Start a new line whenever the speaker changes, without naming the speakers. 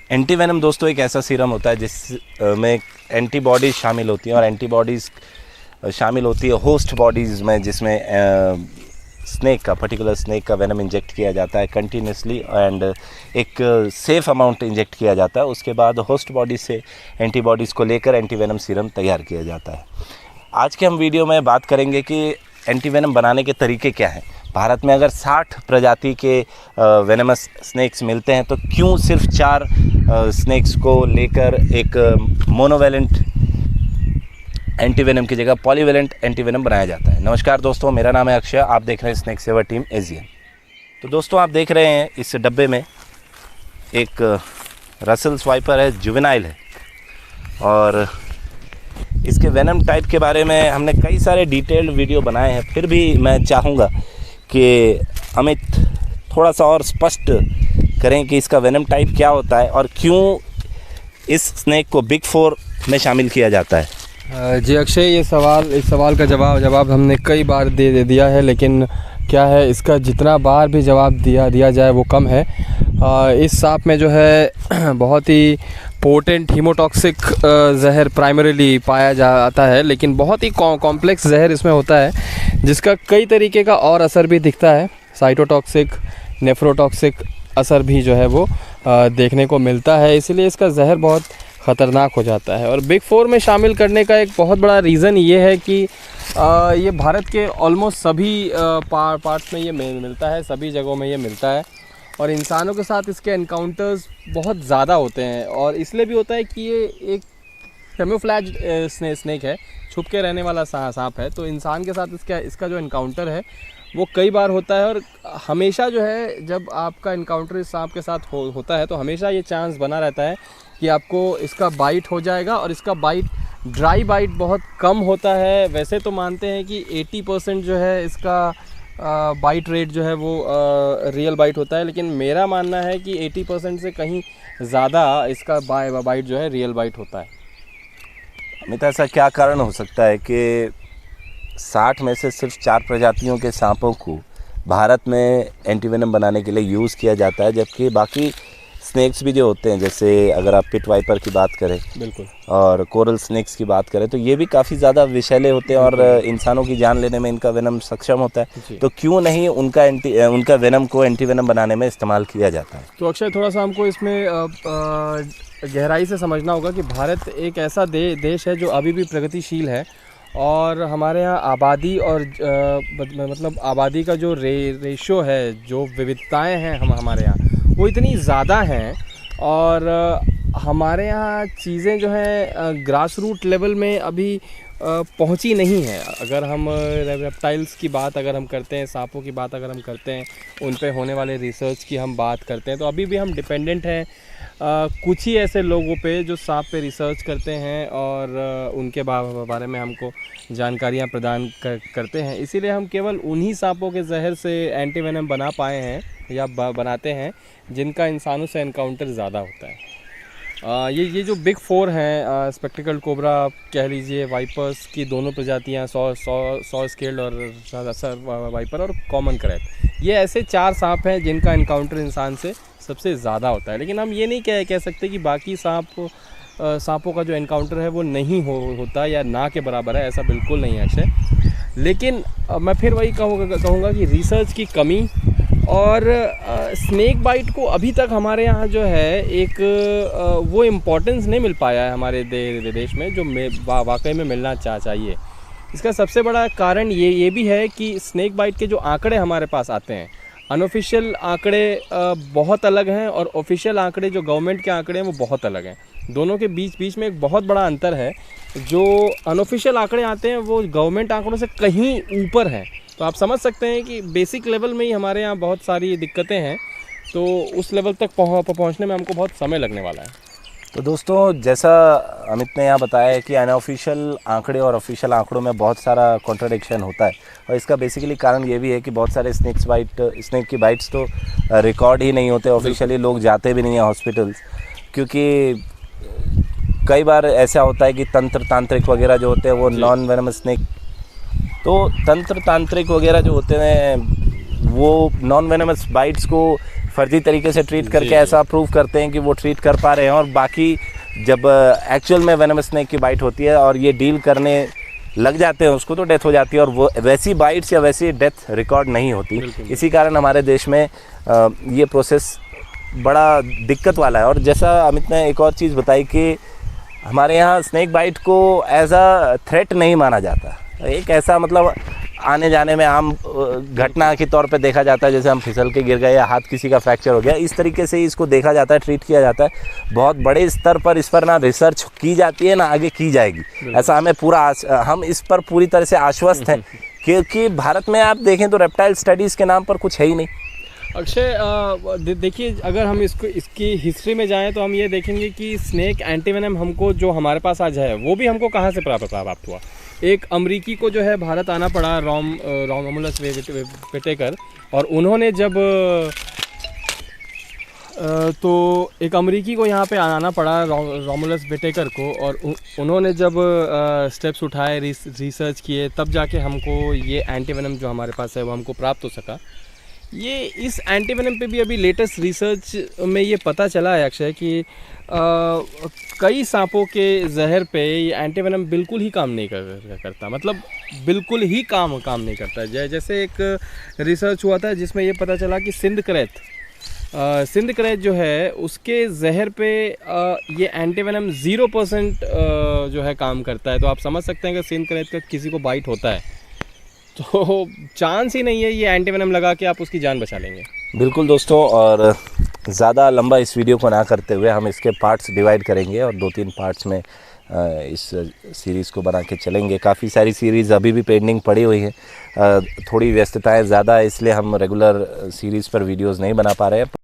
Antivenom दोस्तों एक ऐसा सीरम होता है जिसमें एंटीबॉडीज़ शामिल होती हैं और एंटीबॉडीज़ शामिल होती है होस्ट बॉडीज़ में, जिसमें स्नेक का पर्टिकुलर स्नेक का वेनम इंजेक्ट किया जाता है कंटिन्यूसली एंड एक सेफ़ अमाउंट इंजेक्ट किया जाता है। उसके बाद होस्ट बॉडी से एंटीबॉडीज़ को लेकर एंटीवेनम सीरम तैयार किया जाता है। आज के हम वीडियो में बात करेंगे कि एंटीवेनम बनाने के तरीके क्या हैं। भारत में अगर 60 प्रजाति के वेनमस स्नेक्स मिलते हैं तो क्यों सिर्फ 4 स्नेक्स को लेकर एक मोनोवेलेंट एंटीवेनम की जगह पॉलीवेलेंट एंटीवेनम बनाया जाता है। नमस्कार दोस्तों, मेरा नाम है अक्षय, आप देख रहे हैं स्नेक सेवर टीम एशियन। तो दोस्तों आप देख रहे हैं इस डब्बे में एक रसल स्वाइपर है, जुवेनाइल है, और इसके वेनम टाइप के बारे में हमने कई सारे डिटेल्ड वीडियो बनाए हैं। फिर भी मैं चाहूँगा कि अमित थोड़ा सा और स्पष्ट करें कि इसका वेनम टाइप क्या होता है और क्यों इस स्नेक को बिग 4 में शामिल किया जाता है।
जी अक्षय, इस सवाल का जवाब हमने कई बार दे दिया है, लेकिन क्या है इसका जितना बार भी जवाब दिया जाए वो कम है। इस सांप में जो है बहुत ही पोटेंट हीमोटॉक्सिक जहर प्राइमरीली पाया जाता है, लेकिन बहुत ही कॉम्प्लेक्स जहर इसमें होता है जिसका कई तरीके का और असर भी दिखता है। साइटोटॉक्सिक, नेफ्रोटॉक्सिक असर भी जो है वो देखने को मिलता है, इसीलिए इसका जहर बहुत ख़तरनाक हो जाता है। और बिग 4 में शामिल करने का एक बहुत बड़ा रीज़न ये है कि ये भारत के ऑलमोस्ट सभी पार्ट्स में ये मिलता है, सभी जगहों में ये मिलता है, और इंसानों के साथ इसके एनकाउंटर्स बहुत ज़्यादा होते हैं। और इसलिए भी होता है कि ये एक कैमोफ्लेज स्नेक है, छुप के रहने वाला सांप है, तो इंसान के साथ इसका जो एनकाउंटर है वो कई बार होता है। और हमेशा जो है जब आपका एनकाउंटर इस सांप के साथ होता है तो हमेशा ये चांस बना रहता है कि आपको इसका बाइट हो जाएगा, और इसका बाइट ड्राई बाइट बहुत कम होता है। वैसे तो मानते हैं कि 80% जो है इसका बाइट रेट जो है वो रियल बाइट होता है, लेकिन मेरा मानना है कि 80% से कहीं ज़्यादा इसका बाइट जो है रियल बाइट होता है।
अमित, ऐसा क्या कारण हो सकता है कि 60 में से सिर्फ 4 प्रजातियों के सांपों को भारत में एंटीवेनम बनाने के लिए यूज़ किया जाता है, जबकि बाकी स्नेक्स भी जो होते हैं, जैसे अगर आप पिट वाइपर की बात करें
बिल्कुल, और
कोरल स्नेक्स की बात करें, तो ये भी काफ़ी ज़्यादा विषैले होते हैं और इंसानों की जान लेने में इनका वेनम सक्षम होता है। तो क्यों नहीं उनका वेनम को एंटीवेनम बनाने में इस्तेमाल किया जाता है?
तो अक्षय, थोड़ा सा हमको इसमें गहराई से समझना होगा कि भारत एक ऐसा देश है जो अभी भी प्रगतिशील है, और हमारे यहाँ आबादी और मतलब आबादी का जो रेशो है, जो विविधताएं हैं हमारे यहाँ वो इतनी ज़्यादा हैं, और हमारे यहाँ चीज़ें जो हैं ग्रास रूट लेवल में अभी पहुँची नहीं है। अगर हम रेप्टाइल्स की बात अगर हम करते हैं, सांपों की बात अगर हम करते हैं, उन पे होने वाले रिसर्च की हम बात करते हैं, तो अभी भी हम डिपेंडेंट हैं कुछ ही ऐसे लोगों पे जो सांप पे रिसर्च करते हैं और उनके बारे में हमको जानकारियाँ प्रदान करते हैं। इसीलिए हम केवल उन्हीं सांपों के जहर से एंटीवेनम बना पाए हैं या बनाते हैं जिनका इंसानों से एनकाउंटर ज़्यादा होता है। ये जो बिग 4 हैं, स्पेक्टिकल्ड कोबरा कह लीजिए, वाइपर्स की दोनों प्रजातियाँ, सौ स्केल्ड और वाइपर और कॉमन क्रैब, ये ऐसे 4 सांप हैं जिनका एनकाउंटर इंसान से सबसे ज़्यादा होता है। लेकिन हम ये नहीं कह सकते कि बाकी सांपों का जो एनकाउंटर है वो नहीं होता या ना के बराबर है, ऐसा बिल्कुल नहीं है अक्षय। लेकिन मैं फिर वही कहूँगा कि रिसर्च की कमी और स्नेक बाइट को अभी तक हमारे यहाँ जो है एक वो इम्पोर्टेंस नहीं मिल पाया है हमारे देश में, जो वाकई में मिलना चाहिए। इसका सबसे बड़ा कारण ये भी है कि स्नेक बाइट के जो आंकड़े हमारे पास आते हैं, अनऑफिशियल आंकड़े बहुत अलग हैं, और ऑफिशियल आंकड़े जो गवर्नमेंट के आंकड़े हैं वो बहुत अलग हैं। दोनों के बीच में एक बहुत बड़ा अंतर है। जो अनऑफिशियल आंकड़े आते हैं वो गवर्नमेंट आंकड़ों से कहीं ऊपर हैं, तो आप समझ सकते हैं कि बेसिक लेवल में ही हमारे यहाँ बहुत सारी दिक्कतें हैं, तो उस लेवल तक पहुँचने में हमको बहुत समय लगने वाला है।
तो दोस्तों, जैसा अमित ने यहाँ बताया है कि अनऑफिशियल आंकड़े और ऑफिशियल आंकड़ों में बहुत सारा कॉन्ट्रडिक्शन होता है, और इसका बेसिकली कारण ये भी है कि बहुत सारे स्नेक की बाइट्स तो रिकॉर्ड ही नहीं होते, ऑफिशियली लोग जाते भी नहीं हैं हॉस्पिटल्स, क्योंकि कई बार ऐसा होता है कि तांत्रिक वगैरह जो होते हैं वो नॉन वेनमस स्नेक, तो तांत्रिक वगैरह जो होते हैं वो नॉन वेनमस बाइट्स को फर्जी तरीके से ट्रीट करके ऐसा प्रूव करते हैं कि वो ट्रीट कर पा रहे हैं, और बाकी जब एक्चुअल में वेनमस स्नेक की बाइट होती है और ये डील करने लग जाते हैं उसको, तो डेथ हो जाती है, और वो वैसी बाइट्स या वैसी डेथ रिकॉर्ड नहीं होती। इसी कारण हमारे देश में ये प्रोसेस बड़ा दिक्कत वाला है। और जैसा अमित ने एक और चीज़ बताई कि हमारे यहाँ स्नेक बाइट को एज अ थ्रेट नहीं माना जाता, एक ऐसा मतलब आने जाने में आम घटना के तौर पे देखा जाता है, जैसे हम फिसल के गिर गए या हाथ किसी का फ्रैक्चर हो गया, इस तरीके से ही इसको देखा जाता है, ट्रीट किया जाता है। बहुत बड़े स्तर पर इस पर ना रिसर्च की जाती है ना आगे की जाएगी, ऐसा हमें हम इस पर पूरी तरह से आश्वस्त हैं, क्योंकि भारत में आप देखें तो रेप्टाइल स्टडीज़ के नाम पर कुछ है ही नहीं।
अक्षय देखिए, अगर हम इसकी हिस्ट्री में जाएं तो हम ये देखेंगे कि स्नेक एंटीवेनम हमको जो हमारे पास आज है वो भी हमको कहाँ से प्राप्त हुआ। एक अमरीकी को जो है भारत आना पड़ा, रोमुलस व्हिटेकर, और उन्होंने जब तो एक अमरीकी को यहाँ पे आना पड़ा, रोमुलस व्हिटेकर को, और उन्होंने जब स्टेप्स उठाए, रिसर्च किए, तब जाके हमको ये एंटीवेनम जो हमारे पास है वो हमको प्राप्त हो सका। ये इस एंटीवेनम पे भी अभी लेटेस्ट रिसर्च में ये पता चला है अक्षय कि कई सांपों के जहर पे ये एंटीवेनम बिल्कुल ही काम नहीं करता, मतलब बिल्कुल ही काम नहीं करता। जैसे एक रिसर्च हुआ था जिसमें ये पता चला कि सिंध क्रेत जो है उसके जहर पे ये एंटीवेनम 0% जो है काम करता है। तो आप समझ सकते हैं कि सिंध क्रेत का किसी को बाइट होता है तो चांस ही नहीं है ये एंटीवेनम लगा के आप उसकी जान बचा लेंगे।
बिल्कुल दोस्तों, और ज़्यादा लंबा इस वीडियो को ना करते हुए हम इसके पार्ट्स डिवाइड करेंगे और 2-3 पार्ट्स में इस सीरीज़ को बना के चलेंगे। काफ़ी सारी सीरीज़ अभी भी पेंडिंग पड़ी हुई हैं, थोड़ी व्यस्तताएं ज़्यादा है, इसलिए हम रेगुलर सीरीज़ पर वीडियोज़ नहीं बना पा रहे हैं।